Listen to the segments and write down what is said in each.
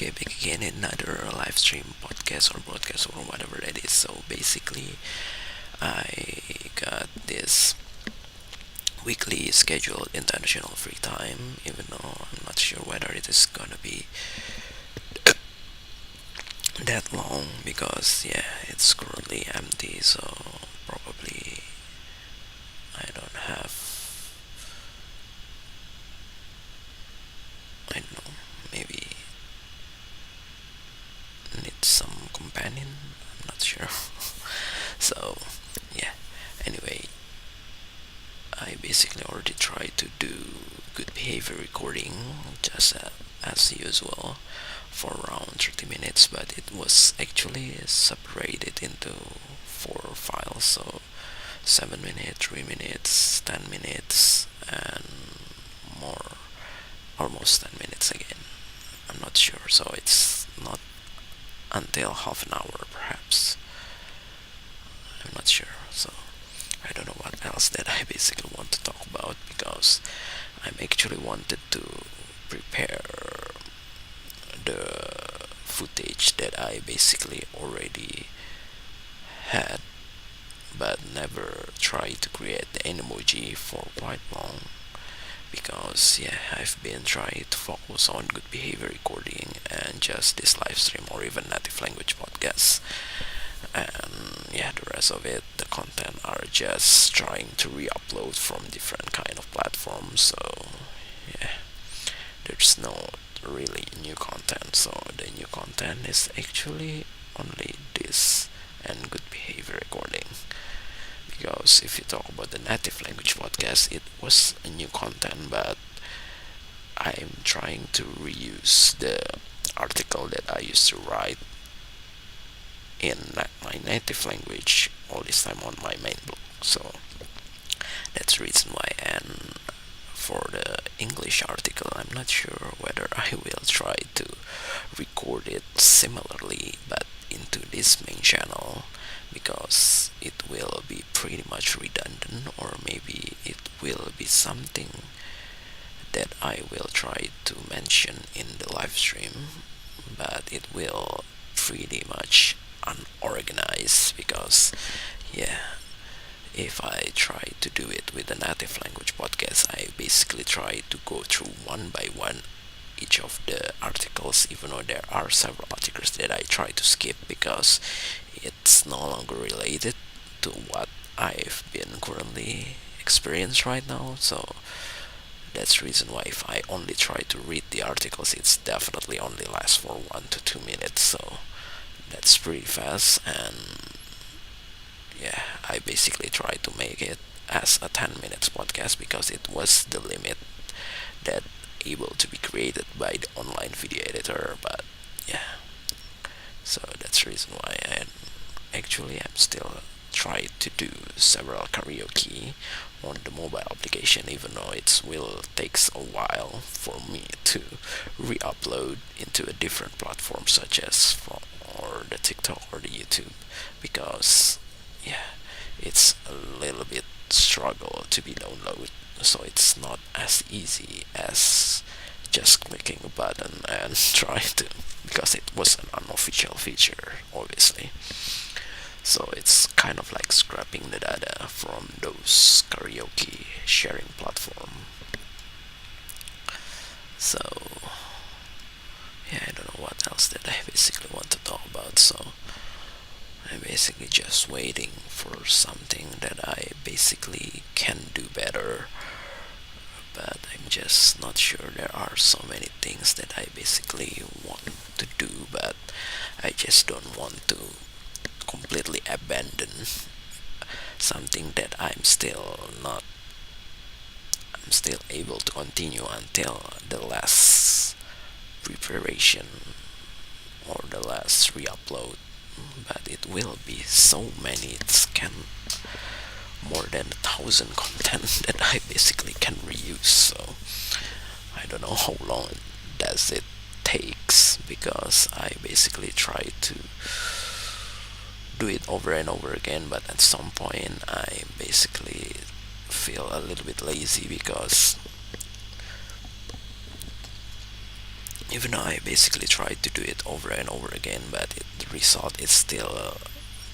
Okay, back again in another live stream podcast or broadcast or whatever that is. So basically, I got this weekly scheduled international free time, even though I'm not sure whether it is gonna be that long because yeah, it's currently empty. So probably I don't have, I don't know, maybe need some companion. I'm not sure. So yeah. Anyway, I basically already tried to do good behavior recording just as usual for around 30 minutes, but it was actually separated into four files. So 7 minutes, 3 minutes, 10 minutes, and more, almost 10 minutes again. I'm not sure, so it's not until half an hour perhaps. I'm not sure, so I don't know what else that I basically want to talk about because I'm actually wanted to prepare the footage that I basically already had but never tried to create the Animoji for quite long because yeah, I've been trying to focus on good behavior recording and just this live stream or even native language podcasts, and yeah, the rest of it, the content are just trying to re-upload from different kind of platforms. So yeah, there's no really new content. So the new content is actually only this and good behavior recording, because if you talk about the native language podcast, it was a new content, but I'm trying to reuse the article that I used to write in my native language all this time on my main blog. So that's the reason why. And for the English article, I'm not sure whether I will try to record it similarly but into this main channel, because it will be pretty much redundant, or maybe it will be something that I will try to mention in the live stream, but it will pretty much unorganized because yeah, if I try to do it with a native language podcast, I basically try to go through one by one each of the articles, even though there are several articles that I try to skip because it's no longer related to what I've been currently experienced right now. So that's the reason why if I only try to read the articles, it's definitely only lasts for 1 to 2 minutes. So that's pretty fast, and yeah, I basically tried to make it as a 10 minutes podcast because it was the limit that able to be created by the online video editor. But yeah, so that's the reason why. And actually I'm still trying to do several karaoke on the mobile application, even though it will takes a while for me to re-upload into a different platform such as for or the TikTok or the YouTube, because yeah, it's a little bit struggle to be downloaded, so it's not as easy as just clicking a button and trying to, because it was an unofficial feature obviously. So it's kind of like scrapping the data from those karaoke sharing platform. So yeah, I don't know what else that I basically want to talk about. So I'm basically just waiting for something that I basically can do better, but I'm just not sure. There are so many things that I basically want to do, but I just don't want to completely abandon something that I'm still able to continue until the last preparation or the last re-upload. But it will be so many, it can more than 1,000 content that I basically can reuse. So I don't know how long does it takes, because I basically try to do it over and over again, but at some point I basically feel a little bit lazy because even though I basically tried to do it over and over again, but the result is still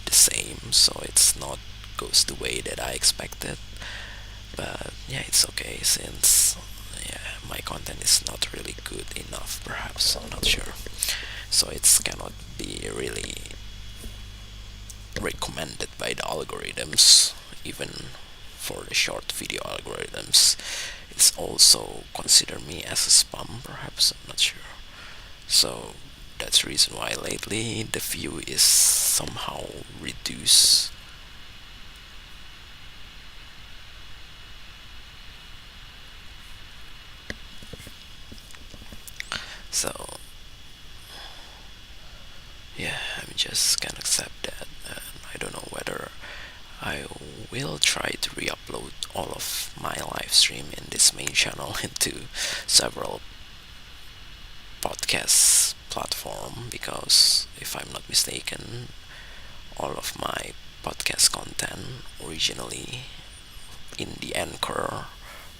the same, so it's not goes the way that I expected. But yeah, it's okay since yeah, my content is not really good enough, perhaps. I'm not sure. So it's cannot be really recommended by the algorithms, even for the short video algorithms. It's also consider me as a spam, perhaps. I'm not sure. So that's the reason why lately the view is somehow reduced. So yeah, I'm just gonna accept that. And I don't know whether I will try to re-upload all of my live stream in this main channel into several podcast platform, because if I'm not mistaken, all of my podcast content originally in the Anchor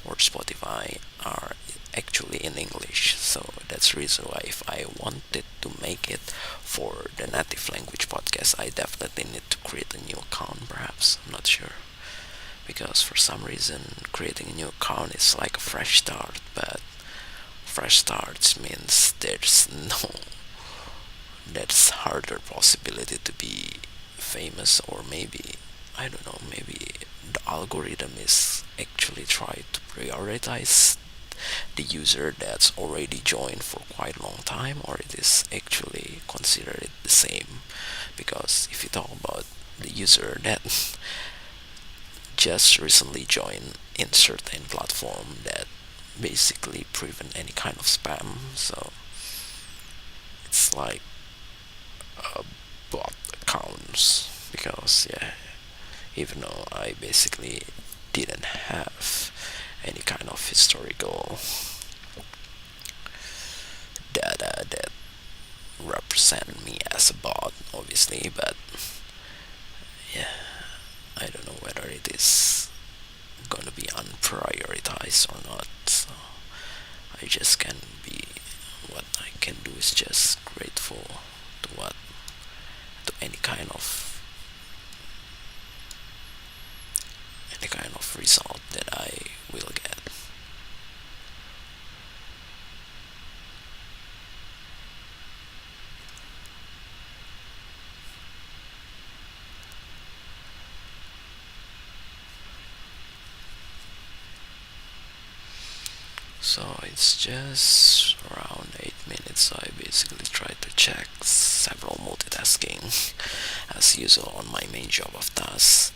or Spotify are actually in English. So that's the reason why if I wanted to make it for the native language podcast, I definitely need to create a new account, perhaps. I'm not sure. Because for some reason, creating a new account is like a fresh start, but fresh starts means there's harder possibility to be famous, or maybe I don't know, maybe the algorithm is actually try to prioritize the user that's already joined for quite a long time, or it is actually considered the same. Because if you talk about the user that just recently joined in certain platform that basically prevent any kind of spam, so it's like bot accounts. Because yeah, even though I basically didn't have any kind of historical data that represent me as a bot, obviously, but yeah, I don't know whether it is gonna be unprioritized or not. So I just can be, what I can do is just grateful to what to any kind of result that I will get. So it's just around 8 minutes, so I basically try to check several multitasking as usual on my main job of tasks.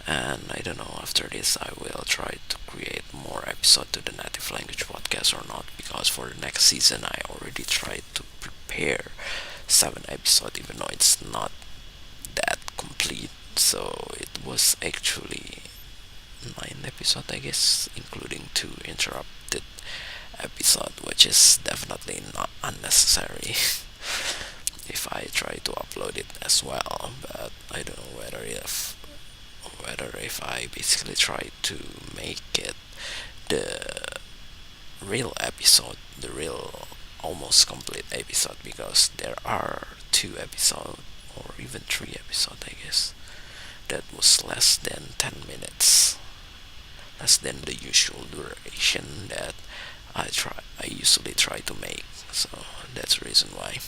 And I don't know, after this I will try to create more episode to the native language podcast or not, because for the next season I already tried to prepare 7 episodes, even though it's not that complete. So it was actually 9 episodes, I guess, including 2 interrupted episode, which is definitely not unnecessary if I try to upload it as well. But I don't know whether if I basically try to make it the real episode, the real almost complete episode, because there are 2 episodes or even 3 episodes, I guess, that was less than 10 minutes, less than the usual duration that I usually try to make. So that's the reason why.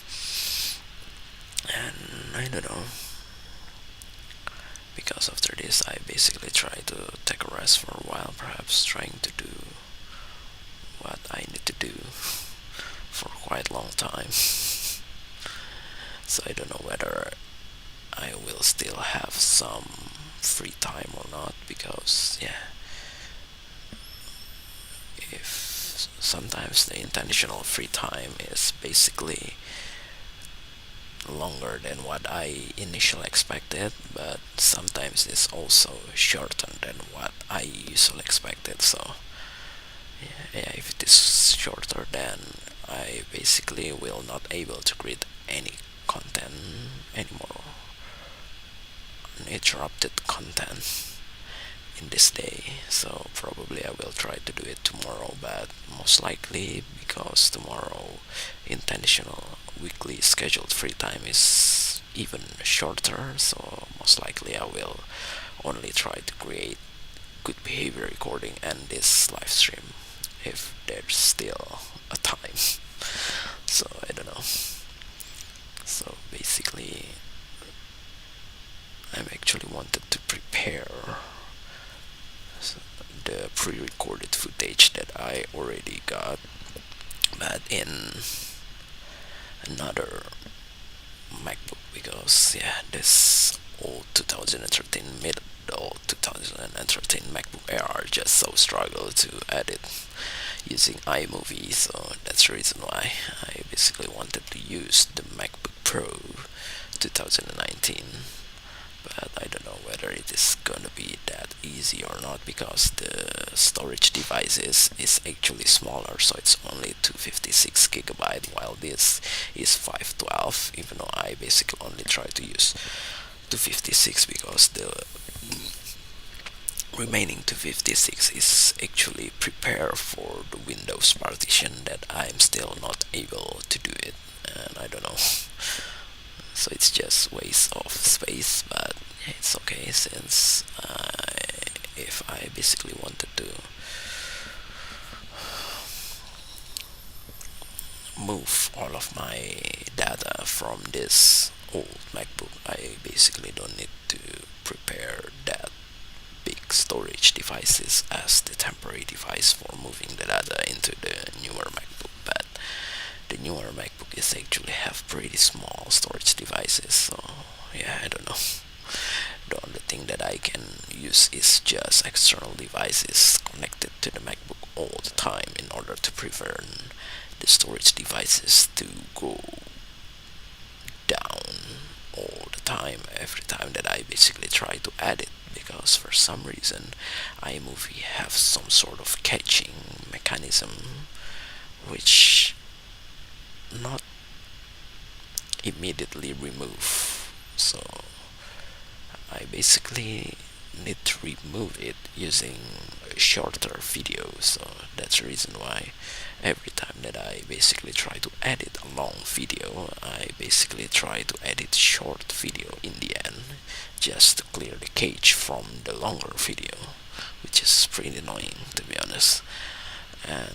And I don't know, because after this I basically try to take a rest for a while, perhaps trying to do what I need to do for quite a long time. So I don't know whether I will still have some free time or not, because yeah, if sometimes the intentional free time is basically longer than what I initially expected, but sometimes it's also shorter than what I usually expected. So yeah, if it is shorter, then I basically will not able to create any content anymore, uninterrupted content in this day, so probably I will try to do it tomorrow, but most likely because tomorrow intentional weekly scheduled free time is even shorter, so most likely I will only try to create good behavior recording and this live stream if there's still a time. So I don't know. So basically, I'm actually wanted to prepare the pre-recorded footage that I already got, but in another MacBook because yeah, this old 2013 middle 2013 MacBook Air are just so struggle to edit using iMovie, so that's the reason why I basically wanted to use the MacBook Pro 2019. But I don't know whether it is gonna be that easy or not because the storage devices is actually smaller, so it's only 256 gigabyte, while this is 512. Even though I basically only try to use 256 because the remaining 256 is actually prepare for the Windows partition that I'm still not able to do it, and I don't know. So it's just waste of space, but it's okay since if I basically wanted to move all of my data from this old MacBook, I basically don't need to prepare that big storage devices as the temporary device for moving the data into the newer MacBook. But the newer MacBook is actually have pretty small storage devices, so yeah, I don't know. The only thing that I can use is just external devices connected to the MacBook all the time in order to prevent the storage devices to go down all the time every time that I basically try to edit, because for some reason iMovie have some sort of catching mechanism which not immediately remove. So I basically need to remove it using a shorter video. So that's the reason why every time that I basically try to edit a long video, I basically try to edit short video in the end just to clear the cache from the longer video, which is pretty annoying to be honest. And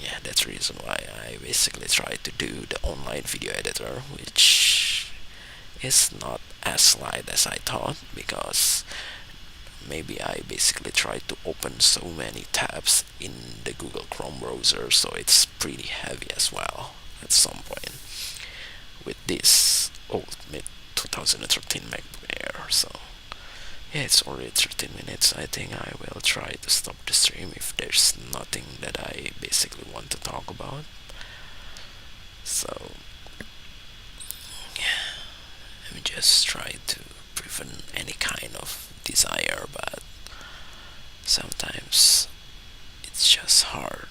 yeah, that's the reason why I basically try to do the online video editor, which is not as light as I thought, because maybe I basically tried to open so many tabs in the Google Chrome browser, so it's pretty heavy as well at some point with this old mid 2013 MacBook Air. So yeah, it's already 13 minutes. I think I will try to stop the stream if there's nothing that I basically want to talk about. So let me just try to prevent any kind of desire, but sometimes it's just hard